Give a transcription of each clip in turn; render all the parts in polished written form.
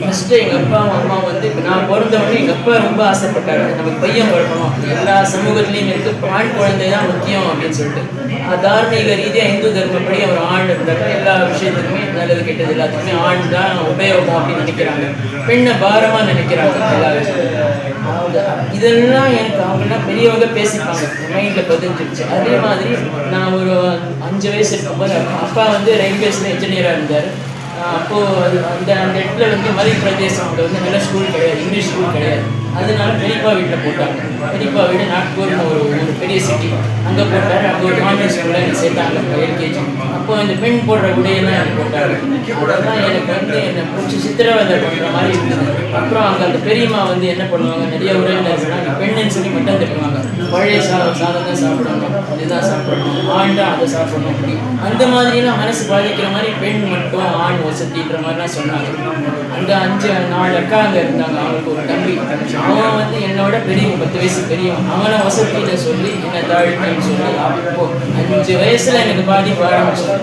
First எங்கள் அப்பாவும் அம்மாவும் வந்து இப்போ நான் பிறந்தவொடனே எங்கள் அப்பா ரொம்ப ஆசைப்பட்டாரு, நமக்கு பையன் பிறக்கணும், எல்லா சமூகத்துலேயும் இருக்குது, ஆண் குழந்தை தான் முக்கியம் அப்படின்னு சொல்லிட்டு. தார்மீக ரீதியாக இந்து தர்மப்படி அவர் ஆண் இருந்தாக்கா எல்லா விஷயத்துக்குமே நல்லது கெட்டது எல்லாத்துக்குமே ஆண் தான் உபயோகம் அப்படின்னு நினைக்கிறாங்க, பெண்ணை பாரமாக நினைக்கிறாங்க எல்லா விஷயத்துக்கும். இதெல்லாம் எனக்கு அவங்கெல்லாம் பெரியவங்க பேசிப்பாங்க, மைண்டில் பதிஞ்சிருச்சு. அதே மாதிரி நான் ஒரு 5 வயசு இருக்கும்போது அப்பா வந்து ரயில்வேஸில் இன்ஜினியராக இருந்தார். அப்போது அந்த அந்த இடத்துல வந்து மத்திய பிரதேசம் அங்கே வந்து நல்ல ஸ்கூல் கிடையாது, இங்கிலீஷ் ஸ்கூல் கிடையாது. அதனால பெரியப்பா வீட்டில் போட்டாங்க. பெரியப்பா வீடு நாக்பூர்னு ஒரு பெரிய சிட்டி, அங்கே போட்டார். அங்கே ஒரு கான்வென்ட் ஸ்கூலில் எனக்கு சேர்த்தாங்க எல்கேஜி. அப்போ இந்த பெண் போடுற உடையெல்லாம் எனக்கு போட்டாங்க. அதெல்லாம் எனக்கு வந்து என்னை கொஞ்சம் சித்திரவதை பண்ணுற மாதிரி இருந்தது. அப்புறம் அங்கே அந்த பெரியம்மா வந்து என்ன பண்ணுவாங்க, நிறைய உறவினர்கள்னா பெண்ணுன்னு சொல்லி மட்டும் தருவாங்க. பழைய சாதம் தான் சாப்பிடணும், இதுதான் சாப்பிடணும், ஆண் தான் அதை சாப்பிடணும், அப்படி அந்த மாதிரிலாம் மனசு பாதிக்கிற மாதிரி பெண் மட்டும் ஆண் வசதின்ற மாதிரிலாம் சொன்னாங்க. அந்த 4 அக்கா அங்கே இருந்தாங்க. அவங்களுக்கு ஒரு தம்பி, அவன் வந்து என்னோட பெரியவன், 10 வயசு பெரியவன். அவனை வசதியில சொல்லி என்னை தாழ்த்தின்னு சொல்லி அப்போ 5 வயசுல எனக்கு பாதிப்பு ஆரம்பிச்சது.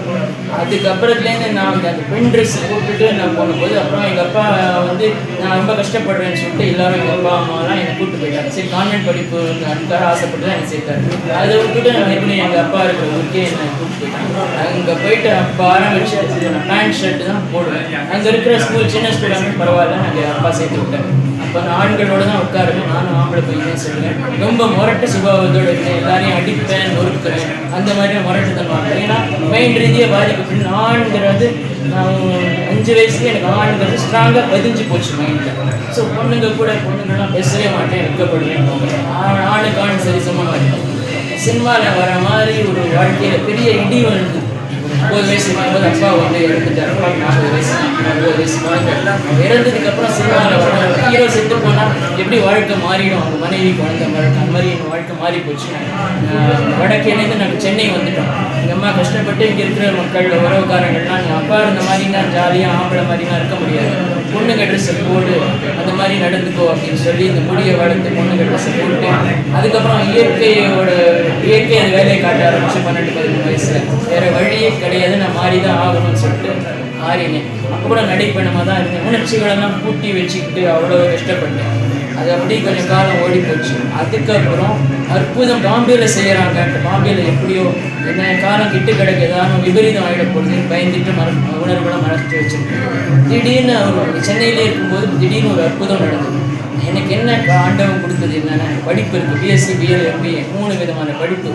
அதுக்கப்புறத்துலேருந்து நான் அந்த பெண் ட்ரெஸ் போட்டுட்டு நான் போகும்போது அப்புறம் எங்கள் அப்பா வந்து நான் ரொம்ப கஷ்டப்படுறேன்னு சொல்லிட்டு எல்லாரும் எங்கள் அப்பா அம்மாலாம் என்னை கூப்பிட்டு போயிட்டாங்க. சரி, கான்வென்ட் படிப்பு அதுக்காக ஆசைப்பட்டு தான் என்னை சேர்த்தாரு. அதை விட்டுட்டு நான் எப்படி எங்கள் அப்பா இருக்கிற ஊருக்கே என்னை கூப்பிட்டு போயிட்டாங்க. அங்கே போயிட்டு அப்போ ஆரம்பிச்சு நான் பேண்ட் ஷர்ட்டு தான் போடுவேன். அங்கே இருக்கிற ஸ்கூல் சின்ன ஸ்கூலாக பரவாயில்ல, நாங்கள் அப்பா சேர்த்து விட்டாங்க. அப்போ நான் ஆண்களோட தான் உட்காருவேன், நானும் ஆம்பளை பையனே சொல்லுவேன். ரொம்ப முரட்டு சுபாவத்தோடு இருக்கேன், எல்லாரையும் அடிப்பேன், நொறுக்குறேன், அந்த மாதிரி முரட்டு தருவாங்க. ஏன்னா மெயின் ரீதியாக பாதிப்பு ஆண்கிறது நான் 5 வயசுல எனக்கு ஆண்கிறது ஸ்ட்ராங்காக பதிஞ்சு போச்சு மைண்டில். ஸோ பொண்ணுங்கள்லாம் பேசவே மாட்டேன், வெட்கப்படுவேன். ஆணுக்கு ஆண் சரி சமமாக இருக்கும். சினிமாவில் வர மாதிரி ஒரு வாழ்க்கையில் பெரிய இடி வந்து 9 வயசு இருக்கும்போது அப்பா வந்து இறந்துட்டார். அப்பாவுக்கு 40 வயசு, 9 வயசு குழந்தை. இறந்ததுக்கப்புறம் சினிமாவில் வர ஹீரோ செத்து போனால் எப்படி வாழ்க்கை மாறிடும், அவங்க மனைவி குழந்தை வாழ்க்கை, அந்த மாதிரி எங்கள் வாழ்க்கை மாறி போச்சு. வடக்கேலேருந்து நாங்கள் சென்னை வந்துட்டோம். எங்கள் அம்மா கஷ்டப்பட்டு இங்கே இருக்கிற மக்கள் உறவுக்காரங்கள்லாம் எங்கள் அப்பா இருந்த மாதிரினா ஜாலியாக ஆம்பளை மாதிரிலாம் இருக்க முடியாது, பொண்ணுங்க ட்ரெஸ்ஸை போடு, அந்த மாதிரி நடந்துக்கோ அப்படின்னு சொல்லி இந்த முடியை வளர்த்து பொண்ணுங்க ட்ரெஸ்ஸை போட்டு அதுக்கப்புறம் இயற்கை அது வேலையை காட்ட ஆரம்பிச்சு 12-13 வயசுல வேறு வழியே கிடையாது, நான் மாறி தான் ஆகணும்னு சொல்லிட்டு மாறினேன். அப்போ கூட நடைப்பயணமாக தான் இருந்தேன். உணர்ச்சிகளெல்லாம் பூட்டி வச்சுக்கிட்டு அவ்வளோ கஷ்டப்பட்டேன். அது அப்படி கொஞ்சம் காலம் ஓடி போச்சு. அதுக்கப்புறம் அற்புதம் பாம்பேயில் செய்கிறாங்க. அந்த பாம்பேயில் எப்படியோ என்ன காலம் கிட்டு கிடைக்கதான விபரீதம் ஆகிட போகுதுன்னு பயந்துட்டு உணர்வுகளை மறைச்சி வச்சுருக்கேன். திடீர்னு சென்னையிலே இருக்கும்போது திடீர்னு ஒரு அற்புதம் நடந்தது. எனக்கு என்ன ஆண்டவன் கொடுத்தது என்னென்ன படிப்பு இருக்குது, பிஎஸ்சி, பிஎல், எம்பிஏ 3 விதமான படிப்பு.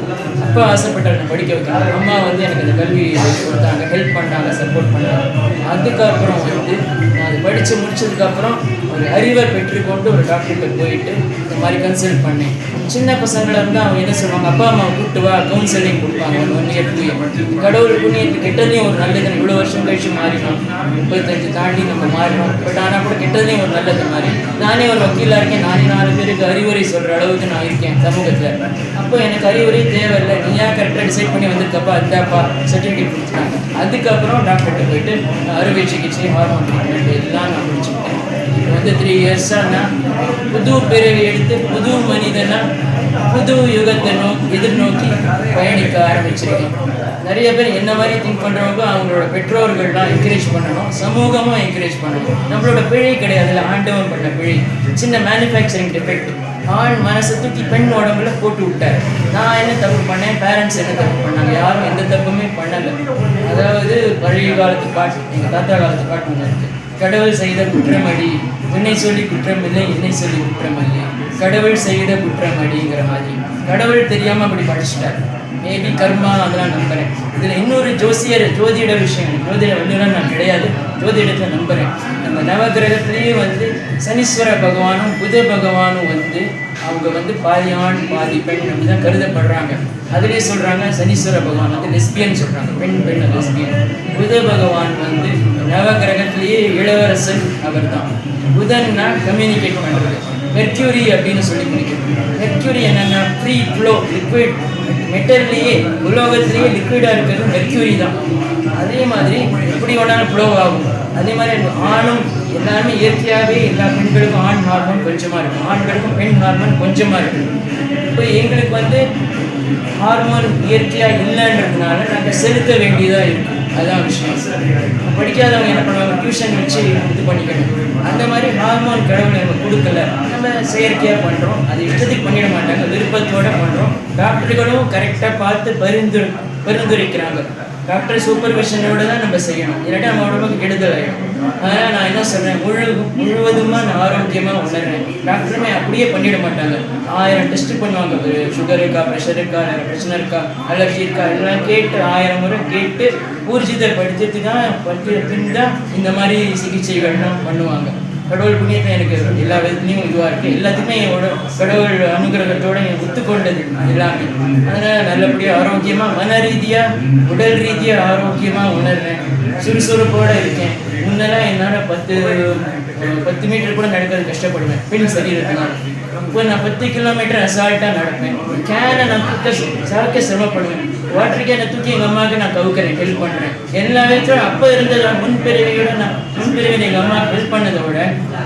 அப்பா ஆசைப்பட்டார் நான் படிக்க வைக்கிறாங்க. அம்மா வந்து எனக்கு அந்த கல்வி கொடுத்தாங்க, ஹெல்ப் பண்ணாங்க, சப்போர்ட் பண்ணாங்க. அதுக்கப்புறம் வந்து நான் அது படித்து முடிச்சதுக்கப்புறம் ஒரு அறிவை பெற்றுக்கொண்டு ஒரு டாக்டர்கிட்ட போயிட்டு இந்த மாதிரி கன்சல்ட் பண்ணேன். சின்ன பசங்களாக இருந்தால் அவங்க என்ன சொல்லுவாங்க, அப்பா அம்மா கூப்பிட்டு வா, கவுன்சிலிங் கொடுப்பாங்க 1 year 2 year. கடவுள் புண்ணியத்துக்கு கெட்டதையும் ஒரு நல்லது, இவ்வளோ வருஷம் கழிச்சு மாறினோம், 35 தாண்டி நம்ம மாறினோம். பட் ஆனால் கூட கெட்டதையும் ஒரு நல்லது மாதிரி நானே ஒரு வக்கீலாக இருக்கேன், நானே 4 பேருக்கு அறிவுரை சொல்கிற அளவுக்கு நான் இருக்கேன் சமூகத்தில். அப்போ எனக்கு அறிவுரை தேவையில்லை, நீ ஏன் கரெக்டாக டிசைட் பண்ணி வந்திருக்கப்பா, அதாப்பா சர்டிஃபிகேட் கொடுத்துட்டாங்க. அதுக்கப்புறம் டாக்டர்கிட்ட போயிட்டு அறுவை சிகிச்சை, ஹார்மோன் ட்ரீட்மெண்ட் எல்லாம் நான் முடிச்சுக்கிட்டேன். இப்போ வந்து 3 years-ஆக நான் புது பிறவி எடுத்து புது மனிதனாக புது யுகத்தை எதிர்நோக்கி பயணிக்க ஆரம்பிச்சிருக்கேன். நிறைய பேர் என்ன மாதிரி திங்க் பண்ணுறவங்க அவங்களோட பெற்றோர்கள்லாம் என்கரேஜ் பண்ணணும், சமூகமும் என்கரேஜ் பண்ணணும். நம்மளோட பிழை கிடையாது, ஆண்டவன் பண்ண பிழை, சின்ன மேனுஃபேக்சரிங் டிஃபெக்ட். ஆண் மனசை தூக்கி பெண் உடம்புல போட்டு விட்டார். நான் என்ன தப்பு பண்ணேன், பேரண்ட்ஸ் என்ன தப்பு பண்ணாங்க, யாரும் எந்த தப்புமே பண்ணலை. அதாவது பழைய காலத்து பாட்டு, எங்கள் தாத்தா காலத்து பாட்டு ஒன்று இருக்குது, கடவுள் செய்த குற்றமடி, உன்னை சொல்லி குற்றமில்லை, என்னை சொல்லி குற்றமில்லை, கடவுள் செய்த குற்றமடிங்கிற மாதிரி. கடவுள் தெரியாமல் அப்படி படிச்சுட்டார். மேபி கர்மா அதெல்லாம் நம்புகிறேன். இதில் இன்னொரு ஜோதிட விஷயம், ஜோதிட வல்லுநர் நான் கிடையாது, ஜோதிடத்தை நம்புகிறேன். நம்ம நவகிரகத்திலேயே வந்து சனீஸ்வர பகவானும் புத பகவானும் வந்து அவங்க வந்து பாதி ஆண் பாதி பெண் அப்படி தான் கருதப்படுறாங்க. அதுலேயே சொல்கிறாங்க சனீஸ்வர பகவான் வந்து லெஸ்பியன் சொல்கிறாங்க, பெண் லெஸ்பியன். புத பகவான் வந்து நவகிரகத்திலேயே இளவரசன் அவர் தான். புதன்னா கம்யூனிகேட் பண்ணுறது, மெர்க்யூரி அப்படின்னு சொல்லி பிடிக்கிறது. மெர்க்யூரி என்னென்னா ஃப்ரீ ஃப்ளோ, லிக்விட், மெட்டல்லையே உலோகத்திலேயே லிக்விடாக இருக்கிறது மெர்க்யூரி தான். அதே மாதிரி எப்படி வேணாலும் ஃப்ளோ ஆகும். அதே மாதிரி ஆணும் எல்லாருமே இயற்கையாகவே எல்லா பெண்களுக்கும் ஆண் ஹார்மோன் கொஞ்சமாக இருக்கும், ஆண்களுக்கும் பெண் ஹார்மோன் கொஞ்சமாக இருக்குது. இப்போ எங்களுக்கு வந்து ஹார்மோன் இயற்கையாக இல்லைன்றதுனால நாங்கள் செலுத்த வேண்டியதாக இருக்குது. அதுதான் விஷயம். படிக்காதவங்க என்ன பண்ணுவாங்க, டியூஷன் வச்சு இது பண்ணிக்கணும். அந்த மாதிரி ஹார்மோன் கடவுளை நம்ம கொடுக்கல, நம்ம செயற்கையாக பண்ணுறோம். அது இஷ்டத்துக்கு பண்ணிட மாட்டாங்க, விருப்பத்தோடு பண்ணுறோம். டாக்டர்களும் கரெக்டாக பார்த்து பரிந்துரைக்கிறாங்க. டாக்டர் சூப்பர்விஷனோடு தான் நம்ம செய்யணும், இல்லாட்டி நம்ம உடம்புக்கு கெடுதல் ஆகிடும். அதனால் நான் என்ன சொல்கிறேன், முழுவதுமாக நான் ஆரோக்கியமாக உணர்றேன். டாக்டருமே அப்படியே பண்ணிட மாட்டாங்க, 1000 டெஸ்ட் பண்ணுவாங்க. சுகர் இருக்கா, ப்ரெஷர் இருக்கா, பிரச்சனை இருக்கா, அலர்ஜி இருக்கா, எல்லாம் கேட்டு 1000 முறை கேட்டு ஊர்ஜிதப்படுத்திட்டு தான் பின் தான் இந்த மாதிரி சிகிச்சைகள்லாம் பண்ணுவாங்க. கடவுள் புண்ணியத்தை எனக்கு எல்லா விதத்துலையும் இதுவாக இருக்குது. எல்லாத்துக்குமே என்னோட கடவுள் அனுகிரகத்தோடு எனக்கு ஒத்துக்கொண்டது எல்லாமே. அதனால் நல்லபடியாக ஆரோக்கியமாக, மன ரீதியாக உடல் ரீதியாக ஆரோக்கியமாக உணர்றேன். சுறுசுறுப்போடு இருக்கேன். முன்னெல்லாம் என்னால் 10 மீட்டர் கூட நடக்கிறது கஷ்டப்படுவேன் பெண் சரீரத்தினால். இப்போ நான் 10 கிலோமீட்டர் அசால்ட்டாக நடப்பேன். கேனை நான் சாக்க சிரமப்படுவேன். வாட்டர் கேனை தூக்கி எங்கள் அம்மாவுக்கு நான் கவுக்கிறேன், ஹெல்ப் பண்ணுறேன். எல்லா விதத்திலும் அப்போ இருந்தது முன்பிறவியோட நான் முன்பிறவியில் எங்கள் அம்மாவுக்கு ஹெல்ப் பண்ணதை விட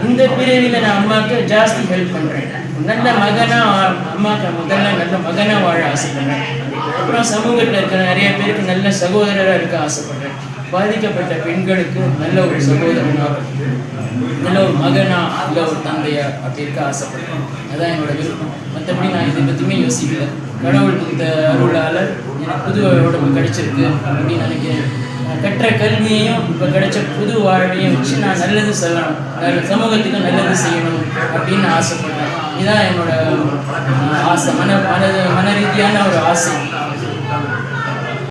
இந்த பிறவியில் நான் அம்மாவுக்கு ஜாஸ்தி ஹெல்ப் பண்ணுறேன். நல்ல மகனாக அம்மாவுக்கு முதல்ல நல்ல மகனாக வாழ ஆசைப்படுறேன். அப்புறம் சமூகத்தில் இருக்கிற நிறைய பேருக்கு நல்ல சகோதரராக இருக்க ஆசைப்படுறேன். பாதிக்கப்பட்ட பெண்களுக்கு நல்ல ஒரு சகோதரனாக, நல்ல ஒரு மகனா, இல்லை ஒரு தந்தையா அப்படி இருக்க ஆசைப்படுறேன். அதான் என்னோட விருப்பம். மற்றபடி நான் இதை பற்றியுமே யோசிக்கல. கடவுள் இந்த அருளால் எனக்கு புது உடம்பு கிடைச்சிருக்கு அப்படின்னு நினைக்கிறேன். கற்ற கல்வியையும் இப்போ கிடைச்ச புது வாழ்வையும் வச்சு நான் நல்லது சொல்லணும், சமூகத்துக்கு நல்லது செய்யணும் அப்படின்னு ஆசைப்படுறேன். இதுதான் என்னோட ஆசை, மன ரீதியான ஒரு ஆசை.